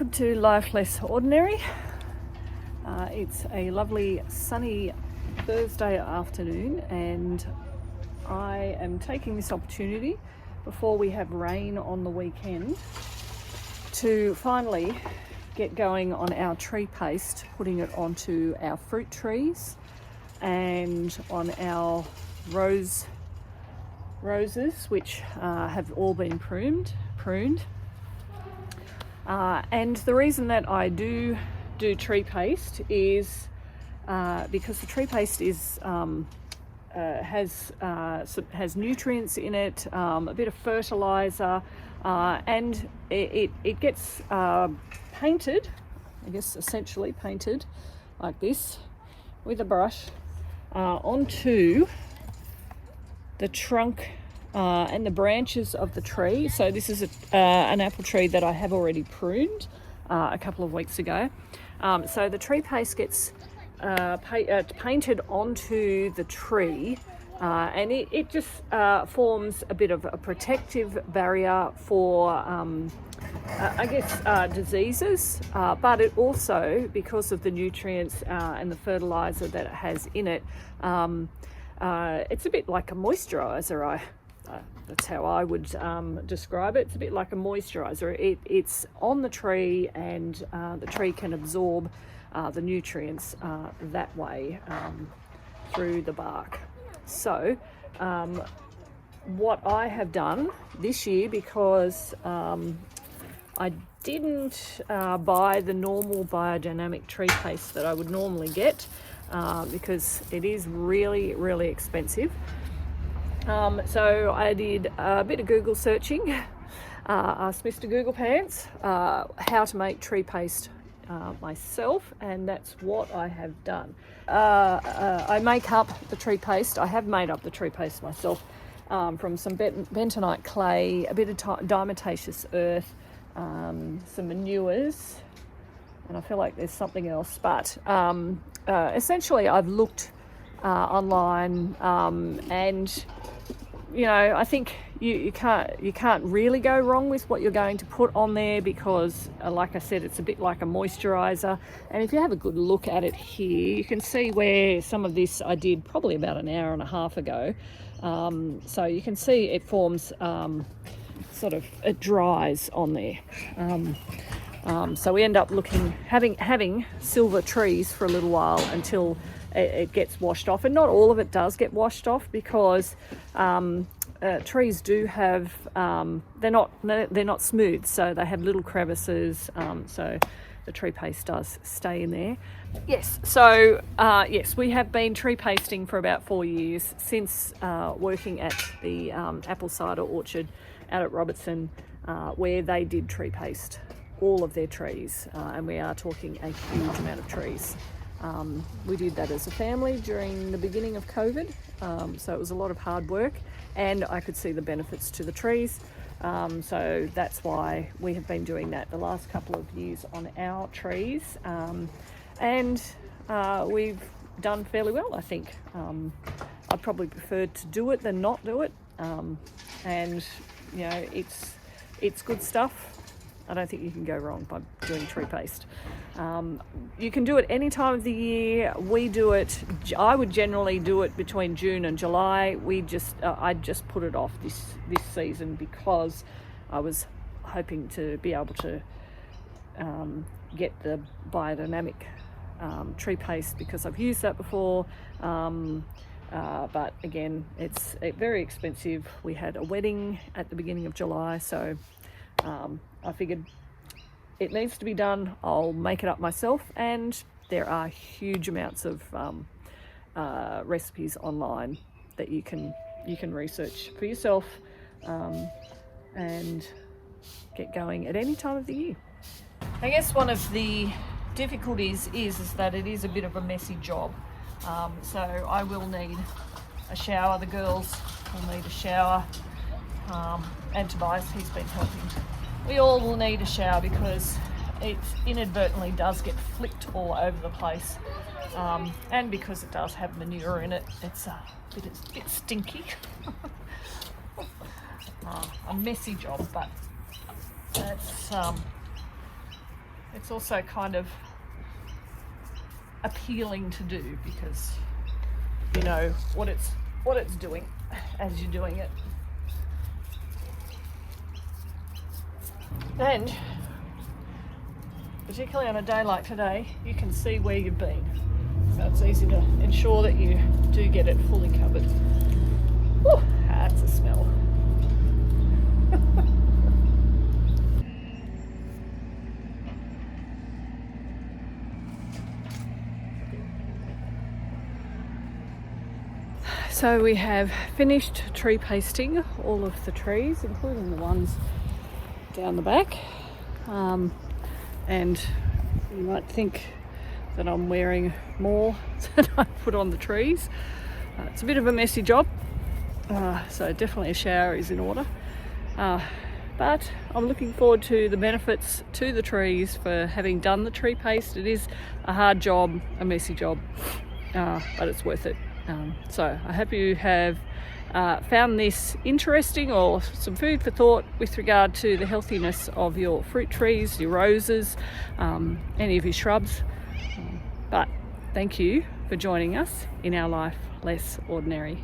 Welcome to Life Less Ordinary. It's a lovely sunny Thursday afternoon, and I am taking this opportunity before we have rain on the weekend to finally get going on our tree paste, putting it onto our fruit trees and on our roses, which have all been pruned. And the reason that I do tree paste is because the tree paste is has nutrients in it, a bit of fertilizer, and it gets painted, I guess essentially painted like this with a brush onto the trunk and the branches of the tree. So this is an apple tree that I have already pruned a couple of weeks ago. So the tree paste gets painted onto the tree, and it just forms a bit of a protective barrier for I guess diseases, but it also, because of the nutrients and the fertilizer that it has in it, it's a bit like a moisturizer. That's how I would describe it. It's a bit like a moisturizer. It's on the tree, and the tree can absorb the nutrients that way through the bark. So what I have done this year, because I didn't buy the normal biodynamic tree paste that I would normally get, because it is really, really expensive. So I did a bit of Google searching, asked Mr. Google Pants how to make tree paste myself, and that's what I have done. I make up the tree paste. I have made up the tree paste myself from some Bentonite Clay, a bit of Diatomaceous Earth, some manures, and I feel like there's something else, but essentially I've looked online, and you know, I think you can't really go wrong with what you're going to put on there, because like I said, it's a bit like a moisturizer. And if you have a good look at it here, you can see where some of this I did probably about an hour and a half ago. So you can see it forms it dries on there. So we end up having silver trees for a little while until it gets washed off, and not all of it does get washed off, because trees do have they're not smooth, so they have little crevices, so the tree paste does stay in there. Yes, so yes, we have been tree pasting for about 4 years, since working at the apple cider orchard out at Robertson, where they did tree paste all of their trees, and we are talking a huge amount of trees. We did that as a family during the beginning of COVID, so it was a lot of hard work, and I could see the benefits to the trees, so that's why we have been doing that the last couple of years on our trees, and we've done fairly well, I think. I'd probably prefer to do it than not do it, and you know, it's good stuff. I don't think you can go wrong by doing tree paste. You can do it any time of the year. I would generally do it between June and July. I just put it off this season, because I was hoping to be able to get the biodynamic tree paste, because I've used that before. But again, it's very expensive. We had a wedding at the beginning of July, so I figured it needs to be done. I'll make it up myself, and there are huge amounts of recipes online that you can research for yourself, and get going at any time of the year. I guess one of the difficulties is that it is a bit of a messy job, so I will need a shower. The girls will need a shower, and Tobias, he's been helping. We all will need a shower, because it inadvertently does get flicked all over the place, and because it does have manure in it, it's a bit stinky. A messy job, but that's it's also kind of appealing to do because you know what it's doing as you're doing it. And particularly on a day like today, you can see where you've been. So it's easy to ensure that you do get it fully covered. Whew, that's a smell. So we have finished tree pasting all of the trees, including the ones down the back. And you might think that I'm wearing more than I put on the trees. It's a bit of a messy job, so definitely a shower is in order. But I'm looking forward to the benefits to the trees for having done the tree paste. It is a hard job, a messy job, but it's worth it. So I hope you have found this interesting or some food for thought with regard to the healthiness of your fruit trees, your roses, any of your shrubs. But thank you for joining us in our life less ordinary.